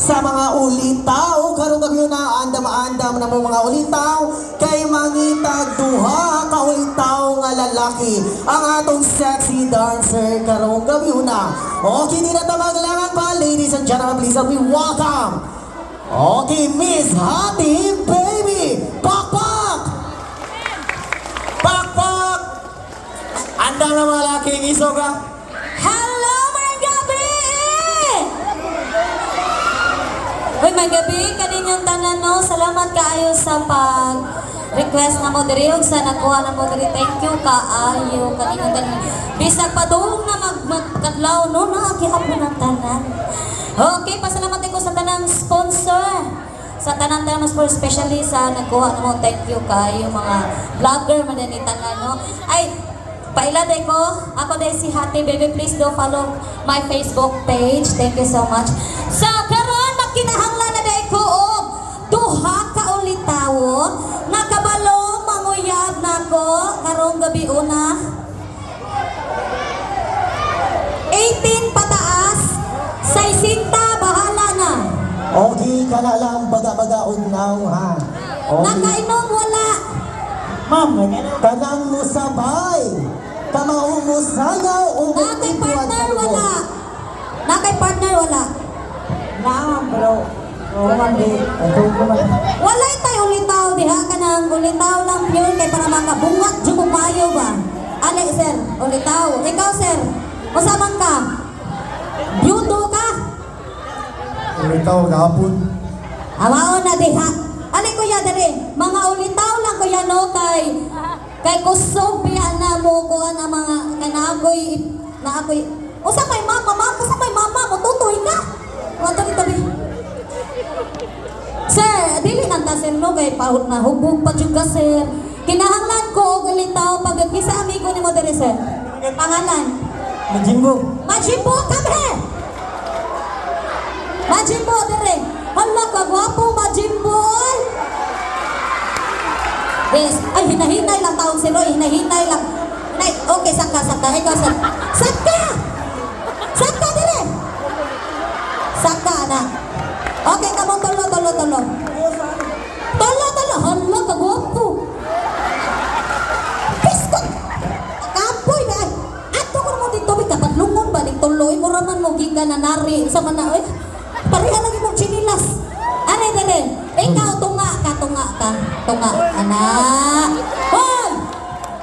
sa mga ulitaw. Karong gabi na andam-andam na mga ulitaw kay mangitag duha ka ulitaw nga lalaki ang atong sexy dancer karong gabi na. Okay, di na maglangan pa, ladies and gentlemen, please help me welcome. Okay, Miss Hati Baby Pakpak! Pakpak! Andam na mga laking isoga. Hello, mga gabi! Uy, mga gabi, kaninyong tanan, no? Salamat kaayo sa pag-request na mo diri, ug sa nakuha na mo diri. Thank you kaayo, kaninyong tanan. Bisag pa doon na magkadlaw, no? Nakakihapon ng tanan. Okay, pasalamat ko sa tanang sponsor. Sa tanang sponsor, especially sa nagkuha na mo. Thank you kaayo, mga vlogger, madanitan na, no? Ay, pailaday ko, ako dahil si Hati Baby, please do follow my Facebook page. Thank you so much. So, karon makinahanglan na dahil ko og duha ka ulitawon. Nakabalo, manguyab na ko, karong gabi una. 18 pataas, 60, bahala na. Okay, kana lang baga-baga unaw ha. Okay. Nakainom, wala. Ma'am, kanang musabay. Kamaong musayaw o Nakay partner, wala. Nakay partner, wala. Naam, bro. Walay tayo ulitaw, diha ka ng ulitaw lang yun, kay para makabungat, jumupayo ba? Ale, sir, ulitaw. Ikaw, sir, masamang ka? Beauto ka? Ulitaw, gapon. Amao na diha. Ale, kuya, dali. Mga ulitaw lang, kuya, no, kay kusog biya na mo kuha na mga kanaagoy usa may mama mo tutoy ka tabi sir dili nang ta sir no kay paut na hubog pa jud ka sir kinahanglan ko og ulitaw pag kisa amigo ni mo diri sir pangalan Majimbo kami Majimbo diri hala ka gwapo Majimbo yes, ay hinahinay lang taong si Roy, hinahinay lang. Okay, saka, ikaw saka. Saka dire. Saka na. Okay, kamo tolo. Tolo, hala, kagwapo. Piskot. Kapoy na. Ato ko mo dito, dapat lungon ba? Tuloy mo raman mo, giga na nari. Sa mana, pareha lagi mong chinilas. Are, dire. Ikaw, tunga ka. Tunga, anak.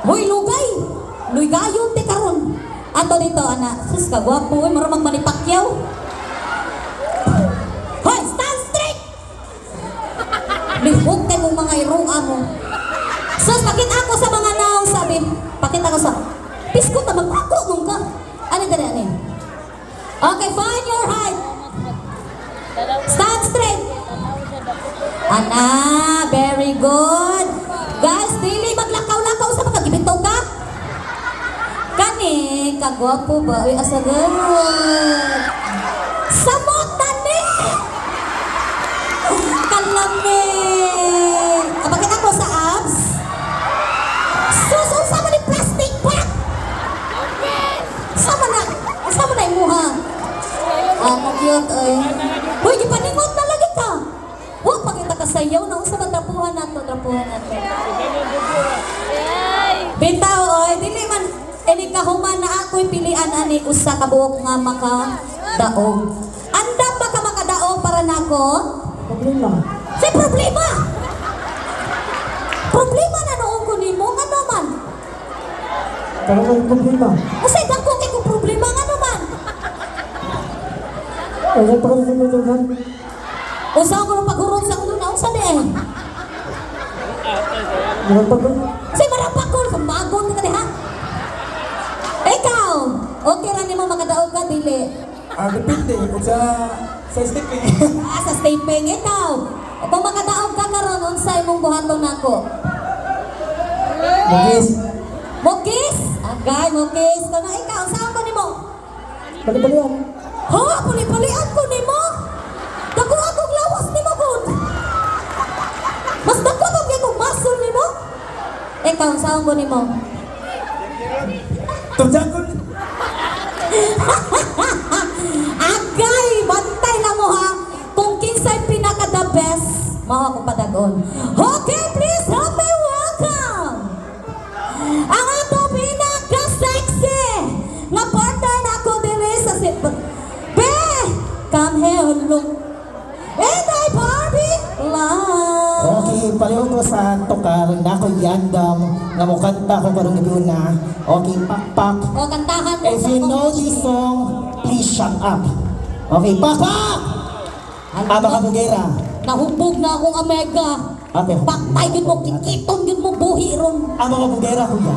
Hoy, lugayon ti karon. Ato dito, anak. Sus, kagwapo, marumang manipakyaw. Hoy, stand straight! Lihok kayo mong mga irunga mo. Sus, pakita ako sa mga naong sabi. Pakita ko sa... Pisko ta, mag-ako mong ka. Ano dali, ano? Okay, find your height. Stand straight. Ana, very good. Guys, dili maglakaw-lakaw sa pagkagibitaw ka. Kani, kagwapo ba? Uy, asa ganun. Samot na ni! Kalami! Kapagin ako sa abs. Susun sama ni plastic pack! Sama na imuha. Ano cute, ay. Uy, di paningot na lagi ka. Huwag pakita ka sayaw na usa ba trapuhan nato. Bitaw oy, dili man ini kahuman na ako'y pilian ani usa ka buok nga makadaog. Andam ba ka makadaog para nako? Problema. Si problema. Problema na noong ko nimo nga naman. Talagang problema. Usay dako kay ko problema nga naman. Wala pa kami sinutugan. Usa ko ng paghurot sa ulo na usa din. Si marapakol kung bagon ka ha. Ikaw, okay ra nimo makadaog ka dili. Depende. Sa stepping. Sa staping ikaw. Kung makadaog ka karon unsay imong buhaton nako? Mugis? Agay, mugis. Kana ikaw, saan ko nimo? Pali-palian. Ha, pali-palian ko nimo. Dako akong lawas nimo gud. Mas dako pa gyud muscle nimo. Ikaw, saan ko nimo? Tujakon. Agay, bantay na mo ha. Kung Mawa ko padagon. Okay, please help me welcome ang ato pinaka-sexy nga partner na ako dili sa Be! Come here, look. And I Barbie love. Okay, palihog ko sa tukar na ako yandam nga mukanta ko karong gabi na. Okay, pakpak. O, kantahan mo If you know this song, please shut up. Okay, pakpak! Aba ka bugera. Nahubog na akong Omega. Okay. Paktay yun mo, kikiton yun mo, buhi ron. Aba ka bugera kuya.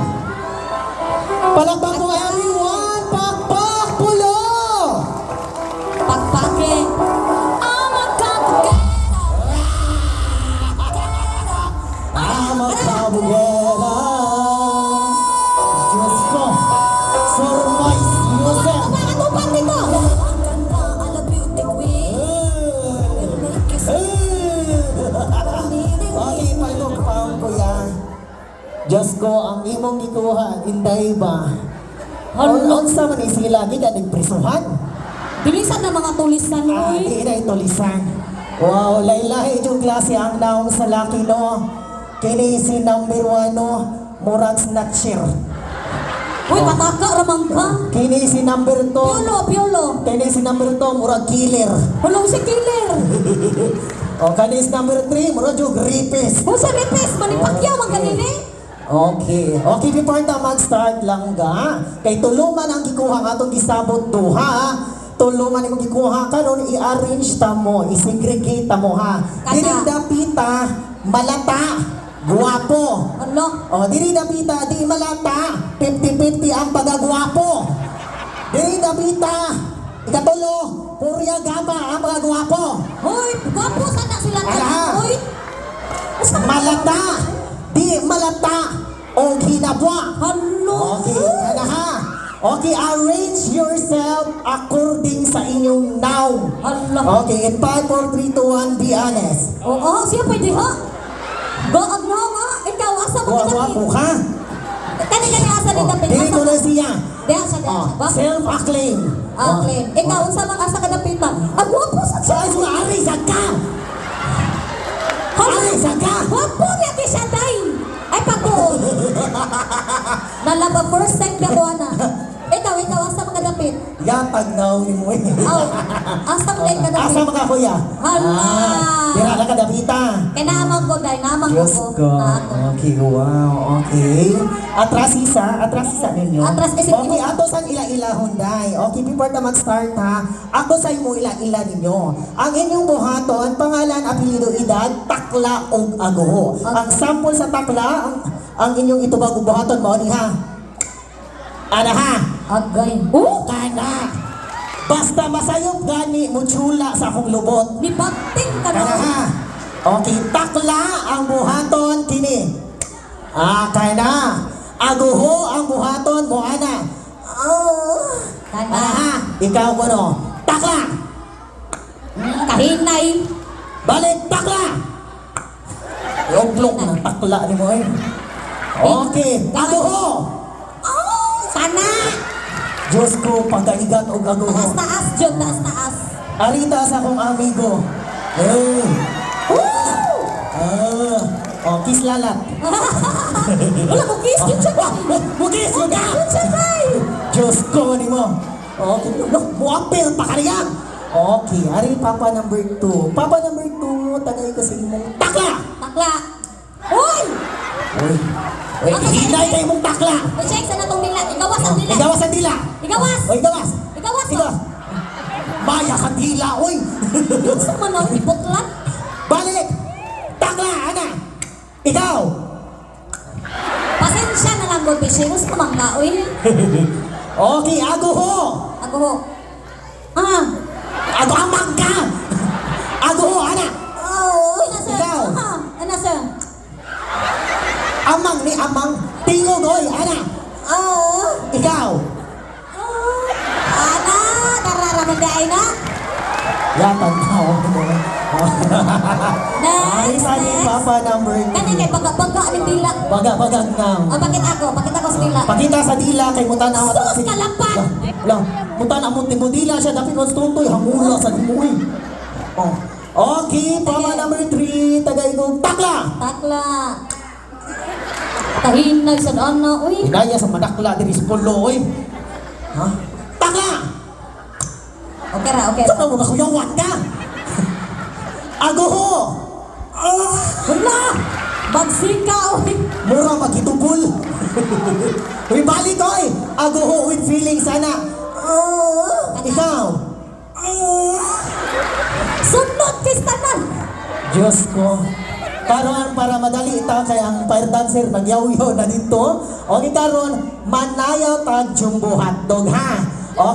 Palakpak mo everyone! Pakpak! Pulo! Pakpake. Ama ka Aba ka bugera. Diyos ko. Surprise yourself. Bakit mo pa dito? Okay, palok pa ang kuya. Diyos ko, ang imong gikuha, inday ba? On sa man sila, di ka nagprisuhan. Bilisan na mga tulisan mo Ah, eh. di na ito lisan. Wow, laylahi yung klase ang naong sa laki, no? Kini si number 1, no? Murag snatcher. Uy, pataka ramang ka. Kini si number 2. Piolo. Kini si number 2, murag killer. Hulong si killer. O, kani si number 3, murag yung rapist. Kung sa ripes, manipakyaw, magaling Okay. Okay, before na mag-start lang ga. Kay tuluman ang gikuha nga itong gisabot duha. Tuluman ang gikuha ka ron, i-arrange ta mo, i-segregate ta mo ha. Kaya. Dili dapita, malata, guwapo. Ano? O, dili dapita, di malata, 50-50 ang pagagwapo. Dili dapita, ikatulo, purya gama ang pagagwapo. Hoy, gwapo sana sila Ala. tanan. Hoy. Malata, di malata, o hinabwa. Hello. Okay, ano ha? Okay, arrange yourself according sa inyong noun. Hala. Okay, in 5, 4, 3, 2, 1, be honest. Oo, siya pwede ha? Goag no nga. Ikaw, asa mo Guwapo ka. Kani asa ni dapit. Dili Asa ko na siya. Diya sa diya. Ba? Self-acclaim. Claim. Ikaw, unsa man asa ka dapit. Ang gwapo sa So, ay, ari sa ka. Ari sa ka. Gwapo niya di siya day. Ay, pagod. Nalaba first time ka ko na. Ikaw, asa man ka dapit. Yatag na ni mo eh. Aw, asa man ka dapit. Asa mga kuya? Hala. Tira na ka dapita. Kaya naamang ko, day. Naamang Diyos ko. ko. Okay, wow. Okay. Atras isa ninyo. Atras isa. Okay, ato sa ila-ilahon, day. Okay, before na mag-start ha, ako sa imo ila-ila ninyo. Ang inyong buhaton, pangalan, apelido, edad, takla o aguho. Ang sample sa takla, ang inyong itubag o buhaton mo, ni ha? Ana ha? Agay. Kana. Basta masayop gani mo tsula sa akong lubot. Ni Bating ka Kana na. ha? Okay, takla ang buhaton kini. Kana. Aguho ang buhaton mo ana. Kana. Ana ha? Ikaw ko no. Takla. Kahinay. Balik takla. Yoglok ng takla ni mo eh. Okay, aguho. Sana. Diyos ko, pagkaigat o aguho. Taas-taas, Jod. Taas-taas. Arita sa akong amigo. Hey. Oh, kiss lalat. Wala mo kiss. Yun siya ba? Bugis, yun ka! Yun siya ba? Diyos ko, ni mo. Okay, look, muapir pa kaniyang. Okay, ari papa number 2. Papa number 2, tagay ko sa imong takla! Takla. Uy! Uy, uy, hinay kayo mong takla! Check sa natong nila. Igawas ang nila. Igawas ang dila! Igawas. Uy, gawas! Igawas. Igawas! Maya sa dila, uy! Yung sa manaw, ipotlat. Balik! Takla, ana! Ikaw! Pasensya na lang, Gold Fishy. Gusto ko mangga, uy. Okay, aguho! Ako ho. Ah. Ago amang ka! Aguho, ana! Oh, ano sir? Ikaw. Ano sir? Amang ni amang tingog, oy, ana! Ikaw! Ana, nararaman dahil na. Yatag tao mo. Ay, Next, sa ni next. Papa number 2. Kani kay pagka ni dila. Baga-bagang nang. O, bakit ako sa dila? Pakita sa dila kay mutan ang Sus, kalapan! Lang, mutan ang mutin mo dila siya dapat konstrutoy hangula sa dimuy. Oh. Okay, pama number 3, tagay kong takla. Takla. Kahinay sa ano, uy. Inaya sa madakla, diri sa pulo, oy. Ha? Takla! Okay ra, okay ra. Saan mo nakakuyawan ka? Agoho! Wala! Bagsika, uy. Mura magitubol. Uy, balik ko eh. Agoho with feeling sana. Ikaw. Sunod, kistanan. Diyos ko. Karon para madali ita kay ang fire dancer nagyaw-yaw na dito. Okay karon manayaw tag jumbo hotdog ha.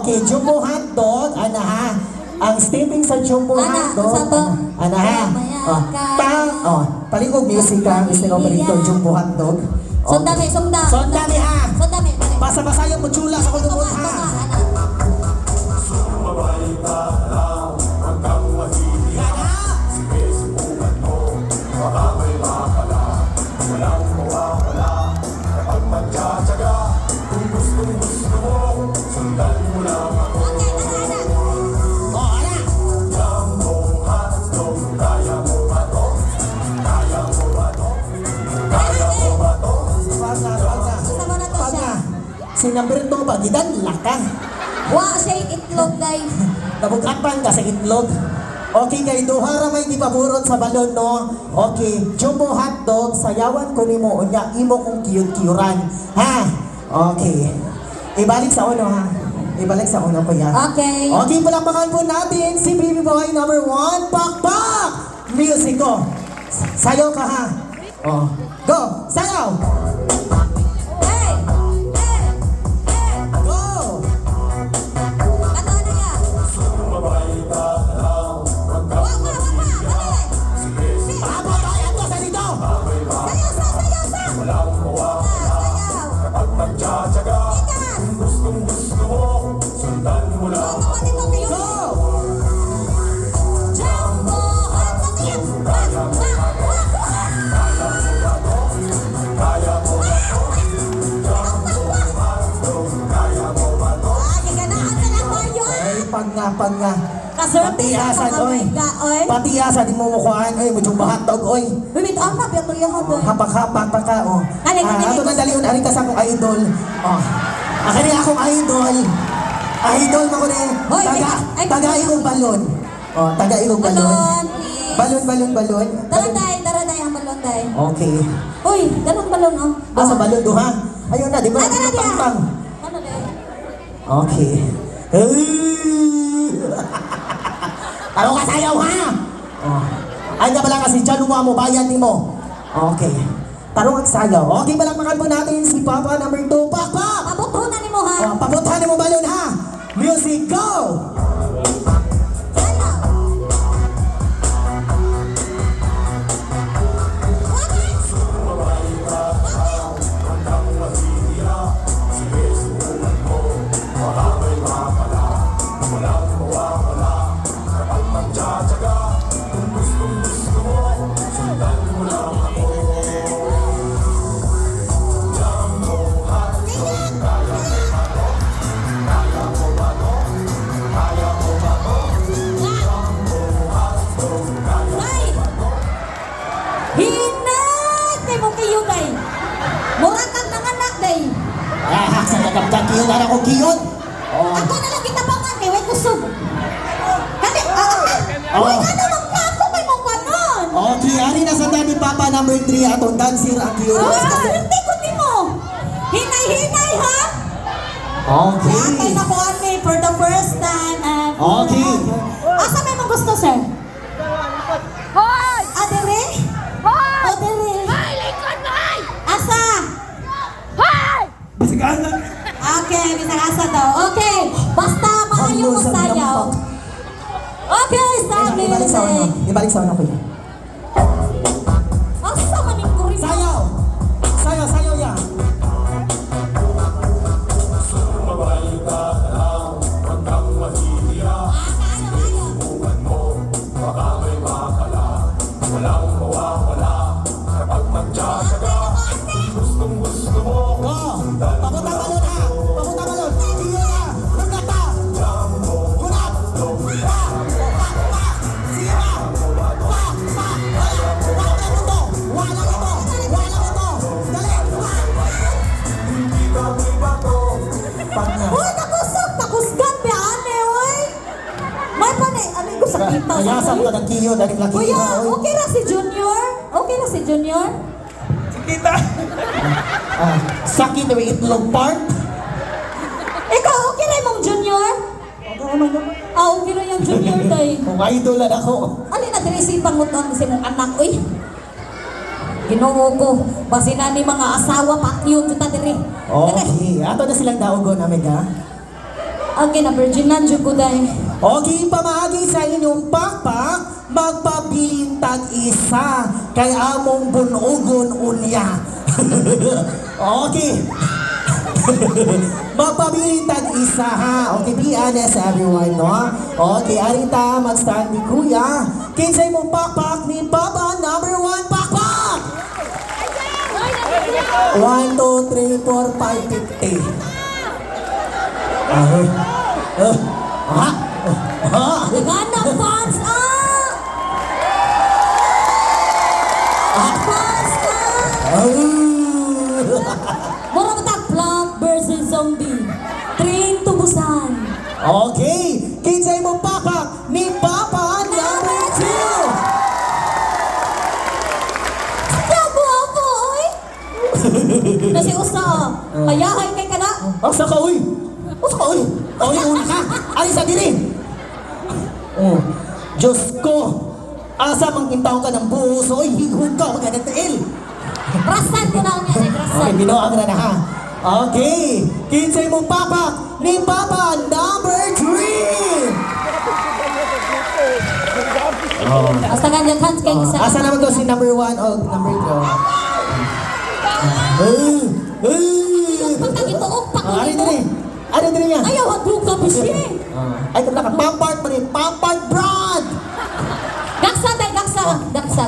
Okay, jumbo hotdog ana ha. Ang stepping sa jumbo Ana, hotdog. sa to? Ana ha. Oh, paligog music ka Mr. Operator jumbo hotdog. Sundami, sunda. Sundami ha. Sundami. Basa-basayan mo chula sa kulubot ha. Si number 2 ba? Gidan laka. Wa siya itlog, day. Nabugatan ka sa itlog. Okay, kay duhara may gipaburot sa balon, no? Okay, jumbo hotdog, sayawan ko ni mo, unya, imo kong kiyut-kiyuran. Ha? Okay. Ibalik sa uno, ha? Ibalik sa uno ko yan. Okay. Okay, palakpakan po natin si Baby Boy number 1, Pakpak! Music ko. Sayaw ka, ha? Oh. Go! Sayaw! Hey! Hey! Hey! Go! Kato na ka. Papatayan ko sa dito! Go! Ay, pag nga. Patiasan, oy. Patiasan, di mo mukuhaan, oy. Mujong bahatog, oy. Hapak-hapak pa ka, oh. Ato na dalion, ari ka sa akong idol. Oh. Akari akong idol. Idol mo ko rin. Taga-igong balon. Oh, taga-igong balon. Balon. Daranday ang balon, day. Okay. Uy, dalong balon, oh. Sa balon do, ha? Ayun na, di ba? Ay, tara, diya. Pang-pang. Ano, day? Okay. Taro ka sayaw, ha? Oh. Ay nga pala kasi dyan mo bayan ni mo. Okay. Taro ka sayaw. Okay, palakpakan po natin si Papa number 2. Papa! Pabutunan ni mo, ha? Oh, pabutan mo balon, ha? Music, go! Sana. Ay! Hinay! Kay mo kayo, day. Murag kang nanganak, day. Ah, sa nagkaptang kiyon na ako kiyon. Oh. Ako na lang kita pangan, kay way kusog. Kani, Oh. Uy, ano magpako may mong kanon? Okay, ari na sa daddy Papa number 3 atong dancer ang kiyon. Hindi ko di mo. Hinay, ha? Okay. Atay na ko, Ate, for the first time. Okay. Asa may mong gusto, sir? Hoy! Adere? Hoy! Adere? Hoy! Likod mo! Hoy! Asa? Hoy! Okay, bisang asa daw. Okay, basta maayo mo sayaw. Okay, stop Ibalik sa uno. music. Ibalik sa uno ko yun. Asa man yung kurin? Sayaw! Sayaw yan. Go! Papunta balon, ha? Papunta balon. Kiyon na. Nagkata. Gunap. Pa. Sige pa. ko sakita. Mayasam ka ng kiyo, dahil laki Kuya, ka, oy. okay na si Junior? Okay na si Junior? Sakit na may itlog part. Ikaw, okay na mong Junior? Okay na yung Junior day. Kung idol lang ako. Alin na diri si pangutan si mong anak, uy. Ginoo ko, basi na ni mga asawa pakyod kita diri. Okay, ato na silang daugon, amiga. Okay na, virgin na, dyan ko day. Okay, pamagi sa inyong pakpak, magpabiling tag-isa, kay among bunugon unya. Okay. Magpabiling tag-isa ha. Okay, be honest everyone, no? Okay, arita, mag-stand ni Kuya. Kinsay mong pakpak ni Papa, number 1 pakpak! 1, 2, 3, 4, 5, 50. Gana fans, Fans, Mura mo tag Plant versus Zombie. Train to Busan. Okay, kinsay mo pakpak ni Papa number 2. Yago ako, oy. Kasi usa, ayahay kay kana. Asa ka, uy? Asa ka, uy? Uy, una ka. Ay, sa diri. Oh, Diyos ko. Asa mang kintaw ka ng buhos, oy, higod ka, magandang Rasan ko na niya, rasan. Okay, binuang na na ha. Okay, kinsay mo pakpak ni Papa number 3. Basta ganyan hands kay isa. Asa naman to si number 1 o number 2? Pagkagituog, Ano din Ano din niya? Ayaw, haglug ka ba siya? Ay, kabla ka. Pampart pa rin. Pampart Brad! Gaksa tayo, gaksa. Gaksa.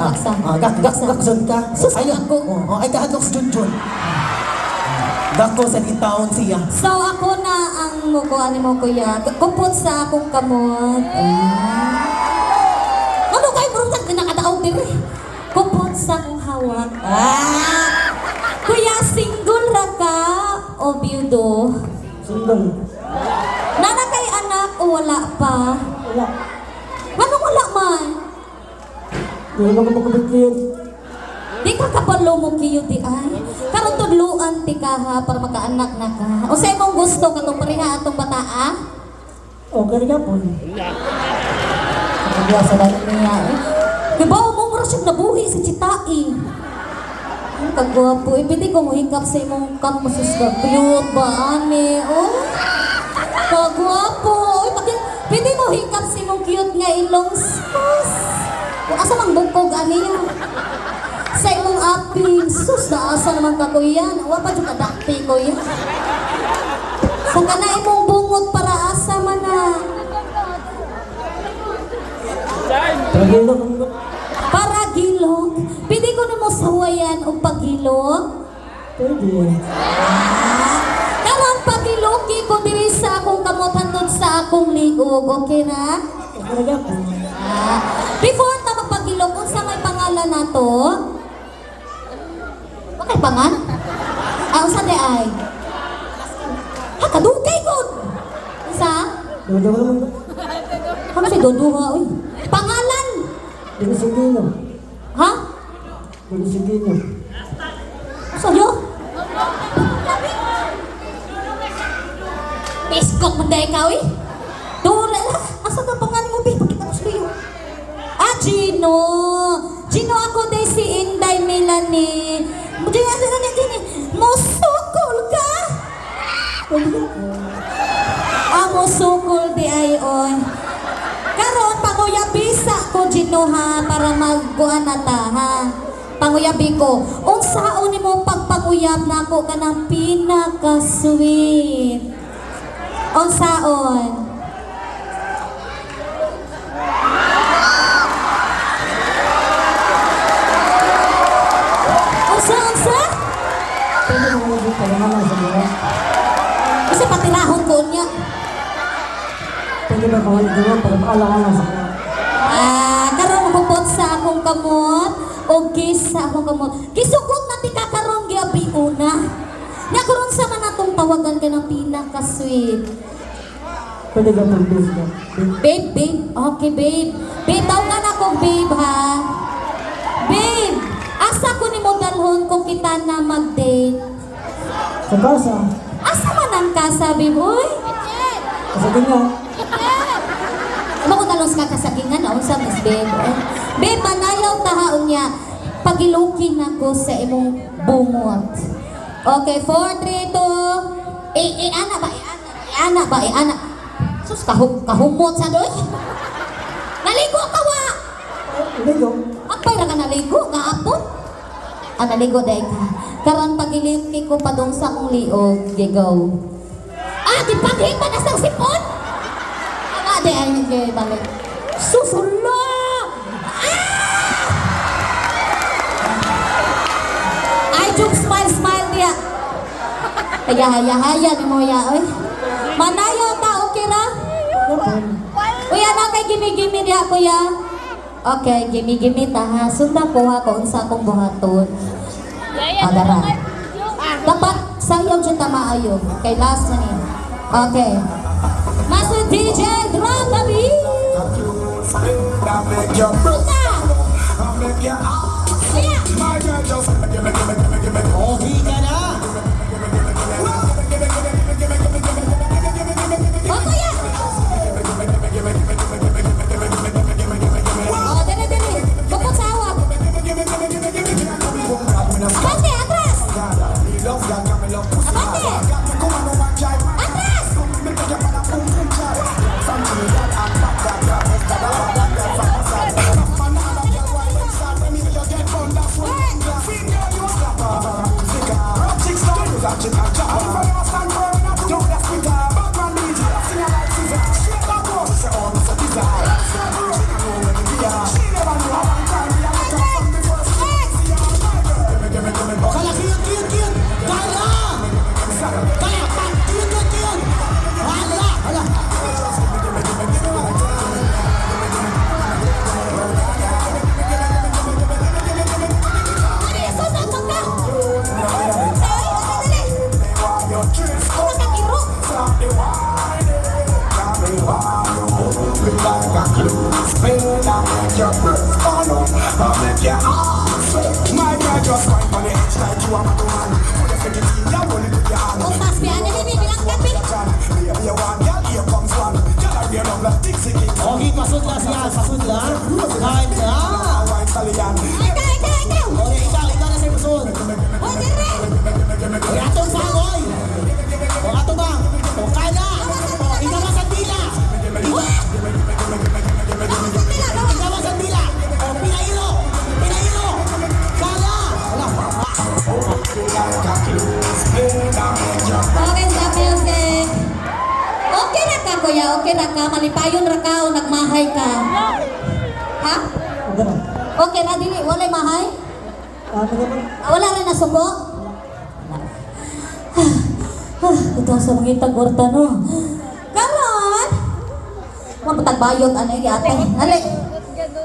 Gakson ka. Susunod ko. Ay, kahadlok si Junjun. Gakko sa taon siya. So ako na ang mukuha ni mo kuya. Kupot sa akong kamot. Ano kayo bro? Nakadaog din eh. Kupot sa akong hawak. Kuya, single ra ka o byudo? Single. Nana kay anak o wala pa? Wala. Anong wala man? Hindi mo makabigyan. Di ka kapalo mo kiyo di ay. Karon tudluan ti ka ha para makaanak na ka. O sa imong gusto katong pareha atong bataa? Okay ka po. Sa dali niya. Diba mo mura siya nabuhi sa chitai. Ang kagwapo. Ibiti ko mo hingkap sa imong kamusus ka. Cute ba, ane? Oh? Kagwapo. Pwede mo hingkap sa imong cute nga ilong sus. Asa mang bukog, ane yun? Sa imong aping. Sus, naasa naman ka ko yan. Awa pa dyan kadakti ko yan. Sa ka na imong bungot para asa man na. Tragilog. Para gilog. Pwede ko na mo sawayan o pagilog. Pwede. Karang pagiloki ko diri sa akong kamot hangtod sa akong liog. Okay na? Okay ka po. Before ta magpagilog, unsa may pangalan nato? Bakit pangan? Unsa di ay? Kadugay ko! Isa? Dodo naman. Ano si Doduha? Uy. Pangalan! Dili sigino. Ha? Dili sigino. Sa'yo? Iskok mo dahil ka, uy. Dura, asa na pangalan mo, babe? Pakita mo sa'yo. Gino. Gino ako dahil si Inday Melanie. Musukol ka? Musukol di ay, oy. Karon panguyabisa ko Gino ha para magkuan na ta ha. Panguyabi ko. Unsaon nimo pagpanguyab nako kanang pinaka-sweet. Unsaon? Unsa? Pwede mo mag-ibig ka naman lang sa mga. Kasi patirahon ko niya. Pwede ba kawali doon para maalangan lang sa mga. Karon magpupot sa akong kamot o kiss sa akong kamot. Kisugod na ti kakaron gabi una. Nya karon sa man atong tawagan ka ng pinaka-sweet. Pwede ba mag-ibig ka? Babe, babe. Okay, babe. Babe, tawagan ako, babe, ha? Babe, asa ko ni mo dalhon kung kita na mag-date? Sa kasa. Asa man ang kasa, babe, uy? Sa ganyan. Ano ko talong sa kasagingan, o sa mas babe? Babe, manayaw tahaon niya. Pagilukin ako sa imong bungot. Okay, 4, 3, 2. Ana ba? Ana. Sus, kahumot sa doy. Naligo ka wa! Ligo. Apay ra ka naligo, kaapon. Naligo dahi ka. Karon pagiliki ko padung sa akong liog, gigaw. Gipaghin ba na sa sipon? Di ay balik. Susula! Ay, Jug, smile dia. Kaya haya ni mo ya, oy. Manayo ta, okay ra? Uy, ano kay gimi-gimi diha, kuya? Okay, gimi-gimi ta ha. Sunda ko ha kung sa akong buhaton. Adara. Dapat sayaw siya tamaayo. Kay last na ni. Okay. Master DJ, drop the beat! Puta! Siya! Okay ka na! O, kuya! O, dali. Bukod sa awag. Abante, atras! Abante! Atras! Kala cute! Kala! Kala, cute! Hala! Dali, sunod ka! Dali! Ano ka, kiro? Kung mas biyan na hindi bilang kapi. Okay, pasudla siya. Pasudla. Kain na. Ikaw! Okay, ikaw na sa pasud. O, dire! Okay, atong sangoy. O, ato ba? O, kain na. O, ikaw ang sandila. Ikaw ang sandila. O, pinairo. Kala. Wala. Okay, stop music. Okay na ka, kuya. Okay na ka. Malipayon ra ka o nagmahay ka. Ha? Adara. Okay na, dili. Walay mahay? Ano naman? Wala rin na subo? Ito sa mga itagwarta, no? Karon! Mapatagbayot, ano yung ate? Ali!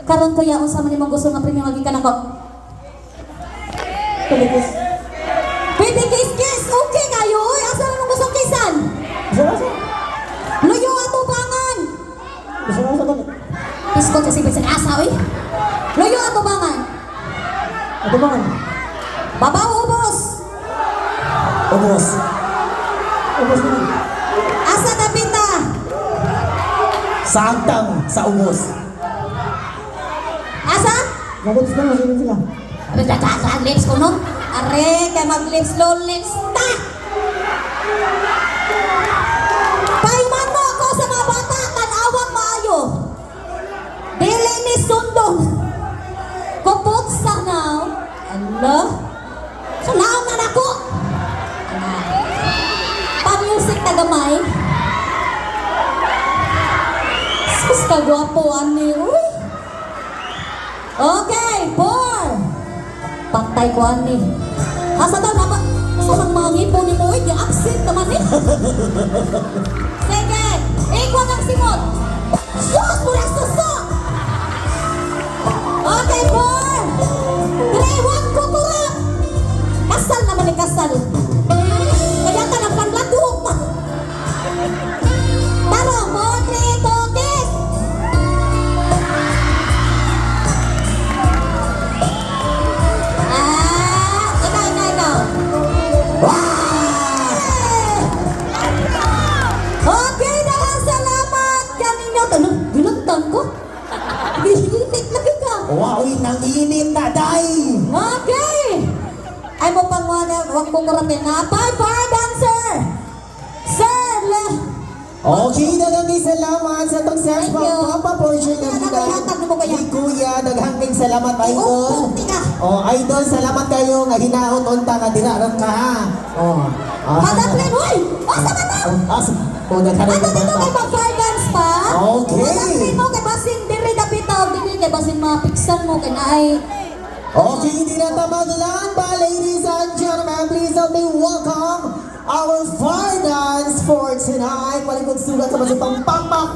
Karon, kuya, kung sa manimang gusto nga premium, maging ka na ko. Paligis. Pwede kiss-kiss! Okay kayo, oy! Asa naman gusto kissan? Isa. Luyo ato bangan! Isa ka. Piskot kasi bisa asa, oy! Luyo ato bangan! Ano ba? Babaw ubos! Ubos. Ubus na. Asa tapita! Santang sa ubos. Asa? Nagutos na lang sila. Lips ko, no? Are, kaya mag-lips low lips ta! Paiman mo ako sa mga bata, tanawang maayo! Dili ni sundong! Kupot sa now! Ano? Sunaon na ako! Pa-music na gamay! Sus, kagwapoan ni, uy! Okay, 4! Pantay ko ani. Asa daw naman? Asa mang mga ngipon ni mo? Di-absent naman eh. Sige, ikot ang simot. Sus, mula suso. Okay, 4. 3, 1, kukurap. Kasal naman ni kasal. Kaya ka ng panladok. Taro, 4, 3, 2, kiss. Init lagi ka. Wow, nang init na, day! Okay! Ay mo pang wag ko kurapin na. Fire dancer! Sir! Okay, daghang salamat sa itong sex Thank you. papaportion ng Ano, ihatag mo kaya? Ni Kuya, daghang salamat, idol. Iupunti ka. Oh, idol, salamat kayo nga hinaot unta nga dinaran ka ha. Oh. Madaplin, hoy! O, sa mata! Oh, daghang Ano dito kay mag-fire dance pa? Okay. Madaplin mo kay basin diri dabitaw diri kay basin mapiksan mo kay naay. Okay, hindi na tamaglan pa, ladies and gentlemen. Please help me welcome our fire dance for tonight. Palikod sugat sa masipang pakpak.